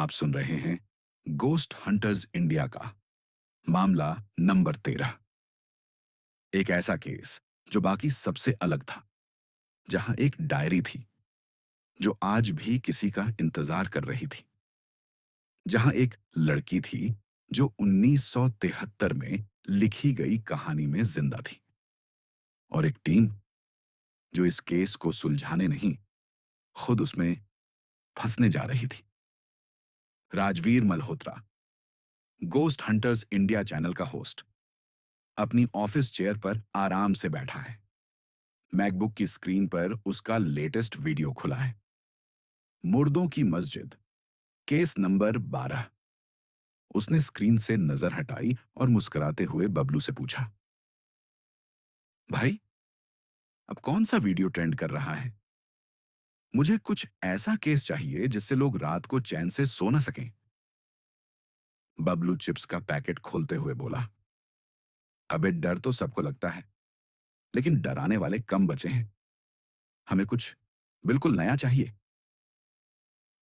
आप सुन रहे हैं गोस्ट हंटर्स इंडिया का मामला नंबर 13। एक ऐसा केस जो बाकी सबसे अलग था, जहां एक डायरी थी जो आज भी किसी का इंतजार कर रही थी, जहां एक लड़की थी जो 1973 में लिखी गई कहानी में जिंदा थी, और एक टीम जो इस केस को सुलझाने नहीं, खुद उसमें फंसने जा रही थी। Rajveer Malhotra, ghost hunters India channel का होस्ट, अपनी ऑफिस चेयर पर आराम से बैठा है। मैकबुक की स्क्रीन पर उसका लेटेस्ट वीडियो खुला है। मुर्दों की मस्जिद, केस नंबर 12। उसने स्क्रीन से नजर हटाई और मुस्कुराते हुए बबलू से पूछा, भाई, अब कौन सा वीडियो ट्रेंड कर रहा है? मुझे कुछ ऐसा केस चाहिए जिससे लोग रात को चैन से सो न सकें। बबलू चिप्स का पैकेट खोलते हुए बोला, अबे डर तो सबको लगता है, लेकिन डराने वाले कम बचे हैं। हमें कुछ बिल्कुल नया चाहिए।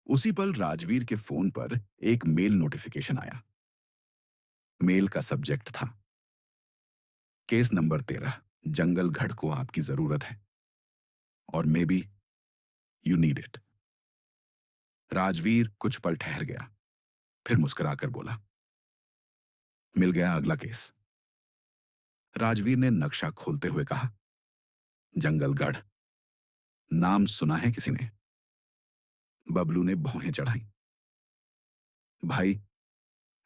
उसी पल राजवीर के फोन पर एक मेल नोटिफिकेशन आया। मेल का सब्जेक्ट था, केस नंबर 13, जंगल घड़ को आपकी जरूरत है, और may be you need it. Rajveer कुछ पल ठहर गया, फिर मुस्कुराकर बोला, मिल गया अगला केस। राजवीर ने नक्शा खोलते हुए कहा, जंगलगढ़, नाम सुना है किसी ने? बबलू ने भौहें चढ़ाई। भाई,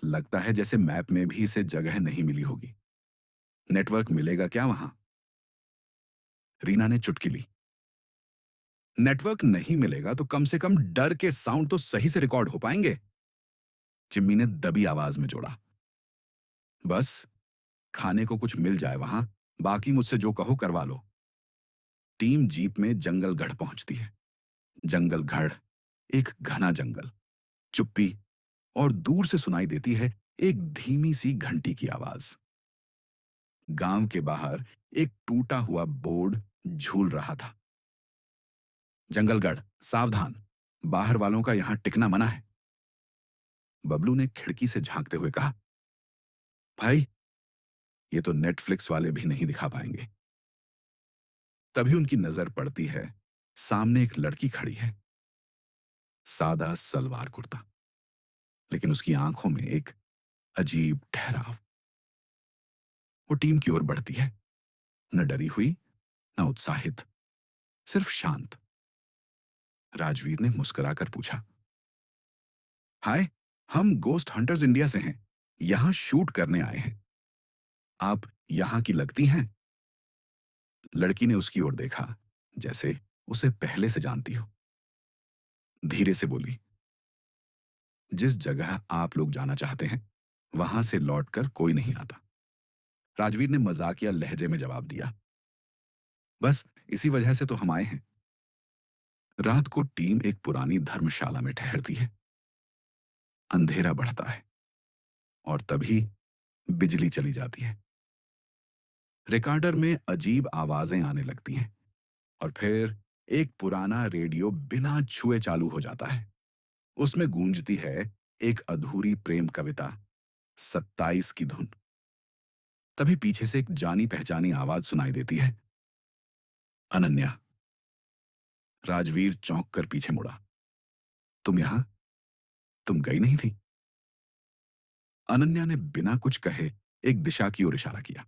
लगता है जैसे मैप में भी इसे जगह नहीं मिली होगी। नेटवर्क मिलेगा क्या वहां? रीना ने चुटकी ली। नेटवर्क नहीं मिलेगा तो कम से कम डर के साउंड तो सही से रिकॉर्ड हो पाएंगे। चिम्मी ने दबी आवाज में जोड़ा, बस खाने को कुछ मिल जाए वहां, बाकी मुझसे जो कहो करवा लो। टीम जीप में जंगलगढ़ पहुंचती है। जंगलगढ़ एक घना जंगल, चुप्पी, और दूर से सुनाई देती है एक धीमी सी घंटी की आवाज। गांव के बाहर एक टूटा हुआ बोर्ड झूल रहा था, जंगलगढ़ सावधान, बाहर वालों का यहां टिकना मना है। बबलू ने खिड़की से झांकते हुए कहा, भाई, ये तो नेटफ्लिक्स वाले भी नहीं दिखा पाएंगे। तभी उनकी नजर पड़ती है, सामने एक लड़की खड़ी है, सादा सलवार कुर्ता, लेकिन उसकी आंखों में एक अजीब ठहराव। वो टीम की ओर बढ़ती है, न डरी हुई, न उत्साहित, सिर्फ शांत। राजवीर ने मुस्कुराकर पूछा, हाय, हम गोस्ट हंटर्स इंडिया से हैं, यहां शूट करने आए हैं। आप यहां की लगती हैं? लड़की ने उसकी ओर देखा, जैसे उसे पहले से जानती हो। धीरे से बोली, जिस जगह आप लोग जाना चाहते हैं, वहां से लौटकर कोई नहीं आता। राजवीर ने मजाकिया लहजे में जवाब दिया, बस इसी वजह से तो हम आए हैं। रात को टीम एक पुरानी धर्मशाला में ठहरती है। अंधेरा बढ़ता है, और तभी बिजली चली जाती है। रिकॉर्डर में अजीब आवाजें आने लगती हैं, और फिर एक पुराना रेडियो बिना छुए चालू हो जाता है। उसमें गूंजती है एक अधूरी प्रेम कविता, 27 की धुन। तभी पीछे से एक जानी पहचानी आवाज सुनाई देती है, अनन्या। राजवीर चौंक कर पीछे मुड़ा, तुम यहां? तुम गई नहीं थी? अनन्या ने बिना कुछ कहे एक दिशा की ओर इशारा किया।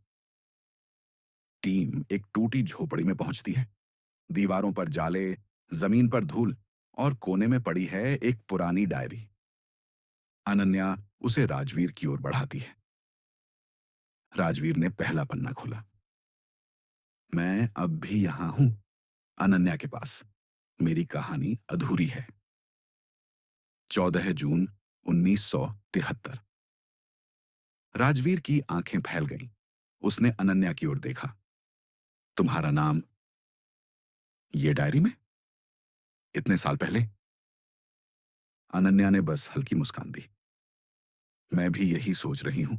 टीम एक टूटी झोपड़ी में पहुंचती है। दीवारों पर जाले, जमीन पर धूल, और कोने में पड़ी है एक पुरानी डायरी। अनन्या उसे राजवीर की ओर बढ़ाती है। राजवीर ने पहला पन्ना खोला। मैं अब भी यहां हूं, अनन्या के पास। मेरी कहानी अधूरी है। 14 जून 1973। राजवीर की आंखें फैल गईं। उसने अनन्या की ओर देखा। तुम्हारा नाम ये डायरी में? इतने साल पहले? अनन्या ने बस हल्की मुस्कान दी। मैं भी यही सोच रही हूं।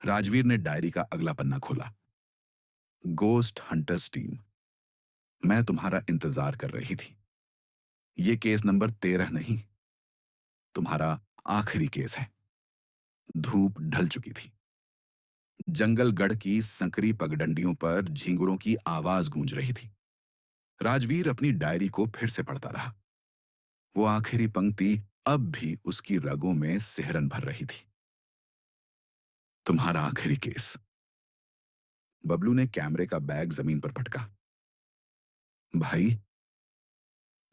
राजवीर ने डायरी का अगला पन्ना खोला। गोस्ट हंटर्स टीम, मैं तुम्हारा इंतजार कर रही थी। ये केस नंबर 13 नहीं, तुम्हारा आखिरी केस है। धूप ढल चुकी थी। जंगलगढ़ की संकरी पगडंडियों पर झींगुरों की आवाज गूंज रही थी। राजवीर अपनी डायरी को फिर से पढ़ता रहा। वो आखिरी पंक्ति अब भी उसकी रगों में सिहरन भर रही थी। तुम्हारा आखिरी केस। बबलू ने कैमरे का बैग जमीन पर पटका। भाई,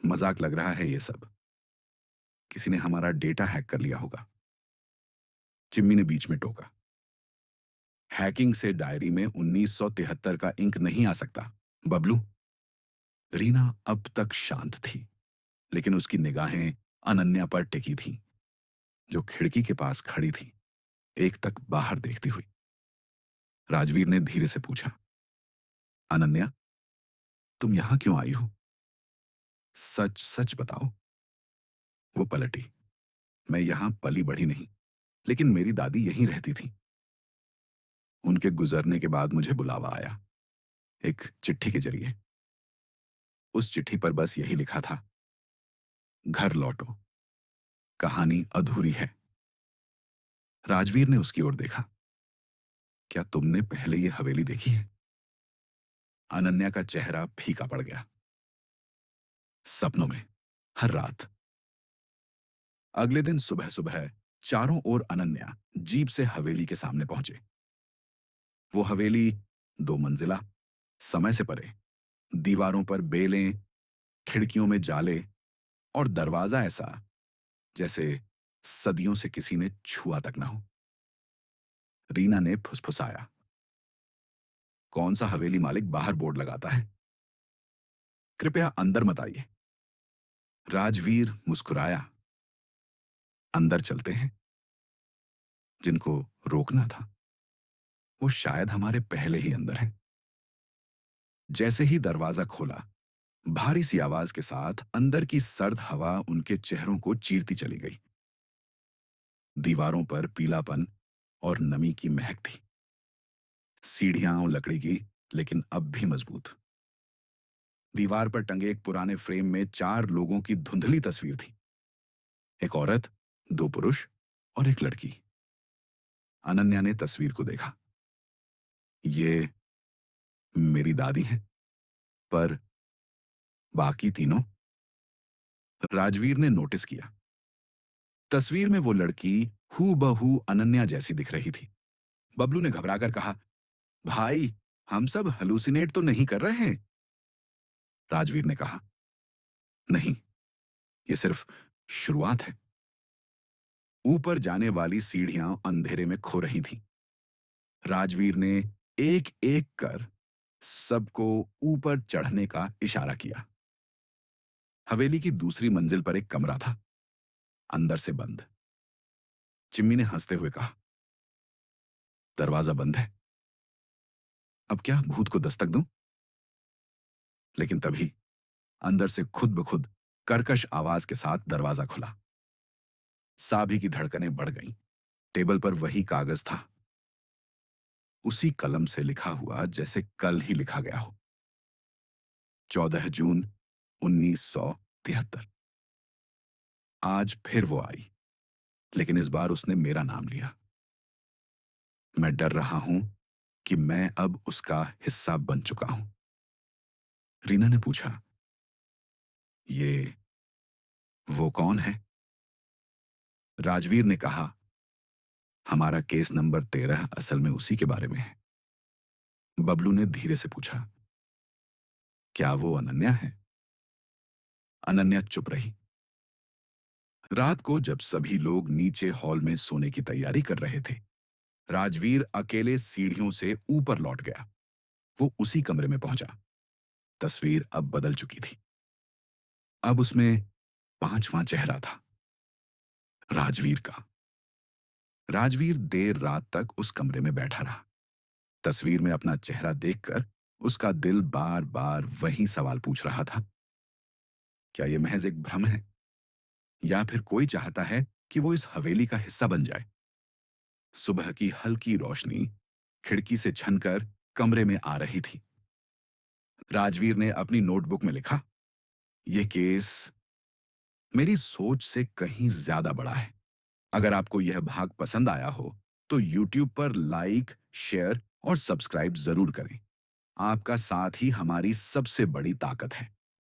मजाक लग रहा है ये सब। किसी ने हमारा डेटा हैक कर लिया होगा। चिम्मी ने बीच में टोका। हैकिंग से डायरी में 1973 का इंक नहीं आ सकता बबलू। रीना अब तक शांत थी, लेकिन उसकी निगाहें अनन्या पर टिकी थीं, जो खिड़की के पास खड़ी थी, एक तक बाहर देखती हुई। राजवीर ने धीरे से पूछा, अनन्या, तुम यहां क्यों आई हो? सच सच बताओ। वो पलटी। मैं यहां पली बढ़ी नहीं, लेकिन मेरी दादी यहीं रहती थी। उनके गुजरने के बाद मुझे बुलावा आया, एक चिट्ठी के जरिए। उस चिट्ठी पर बस यही लिखा था, घर लौटो, कहानी अधूरी है। राजवीर ने उसकी ओर देखा। क्या तुमने पहले ये हवेली देखी है? अनन्या का चेहरा फीका पड़ गया। सपनों में, हर रात। अगले दिन सुबह सुबह चारों ओर अनन्या जीप से हवेली के सामने पहुंचे। वो हवेली 2 मंजिला, समय से परे। दीवारों पर बेलें, खिड़कियों में जाले, और दरवाजा ऐसा जैसे सदियों से किसी ने छुआ तक ना हो। रीना ने फुसफुसाया, कौन सा हवेली मालिक बाहर बोर्ड लगाता है? कृपया अंदर मत आइए। राजवीर मुस्कुराया, अंदर चलते हैं। जिनको रोकना था, वो शायद हमारे पहले ही अंदर है। जैसे ही दरवाजा खोला, भारी सी आवाज के साथ अंदर की सर्द हवा उनके चेहरों को चीरती चली गई। दीवारों पर पीलापन और नमी की महक थी। सीढ़ियां लकड़ी की, लेकिन अब भी मजबूत। दीवार पर टंगे एक पुराने फ्रेम में 4 लोगों की धुंधली तस्वीर थी। एक औरत, 2 पुरुष और एक लड़की। अनन्या ने तस्वीर को देखा। ये मेरी दादी है, पर बाकी तीनों? राजवीर ने नोटिस किया। तस्वीर में वो लड़की हूबहू अनन्या जैसी दिख रही थी। बबलू ने घबराकर कहा, भाई, हम सब हलूसिनेट तो नहीं कर रहे हैं? राजवीर ने कहा, नहीं, ये सिर्फ शुरुआत है। ऊपर जाने वाली सीढ़ियां अंधेरे में खो रही थीं। राजवीर ने एक एक कर सबको ऊपर चढ़ने का इशारा किया। हवेली की दूसरी मंजिल पर एक कमरा था, अंदर से बंद। चिम्मी ने हंसते हुए कहा, दरवाजा बंद है, अब क्या भूत को दस्तक दूं? लेकिन तभी अंदर से खुद ब खुद कर्कश आवाज के साथ दरवाजा खुला। साभी की धड़कनें बढ़ गईं। टेबल पर वही कागज था, उसी कलम से लिखा हुआ जैसे कल ही लिखा गया हो। 14 जून 1973। आज फिर वो आई, लेकिन इस बार उसने मेरा नाम लिया। मैं डर रहा हूं कि मैं अब उसका हिस्सा बन चुका हूं। रीना ने पूछा, ये वो कौन है? राजवीर ने कहा, हमारा केस नंबर 13 असल में उसी के बारे में है। बबलू ने धीरे से पूछा, क्या वो अनन्या है? अनन्या चुप रही। रात को जब सभी लोग नीचे हॉल में सोने की तैयारी कर रहे थे, राजवीर अकेले सीढ़ियों से ऊपर लौट गया। वो उसी कमरे में पहुंचा। तस्वीर अब बदल चुकी थी। अब उसमें 5वां चेहरा था, राजवीर का। राजवीर देर रात तक उस कमरे में बैठा रहा। तस्वीर में अपना चेहरा देखकर उसका दिल बार बार वही सवाल पूछ रहा था, क्या यह महज एक भ्रम है, या फिर कोई चाहता है कि वो इस हवेली का हिस्सा बन जाए? सुबह की हल्की रोशनी खिड़की से छनकर कमरे में आ रही थी। राजवीर ने अपनी नोटबुक में लिखा, यह केस मेरी सोच से कहीं ज्यादा बड़ा है। अगर आपको यह भाग पसंद आया हो, तो YouTube पर लाइक, शेयर और सब्सक्राइब जरूर करें। आपका साथ ही हमारी सबसे बड़ी ताकत है।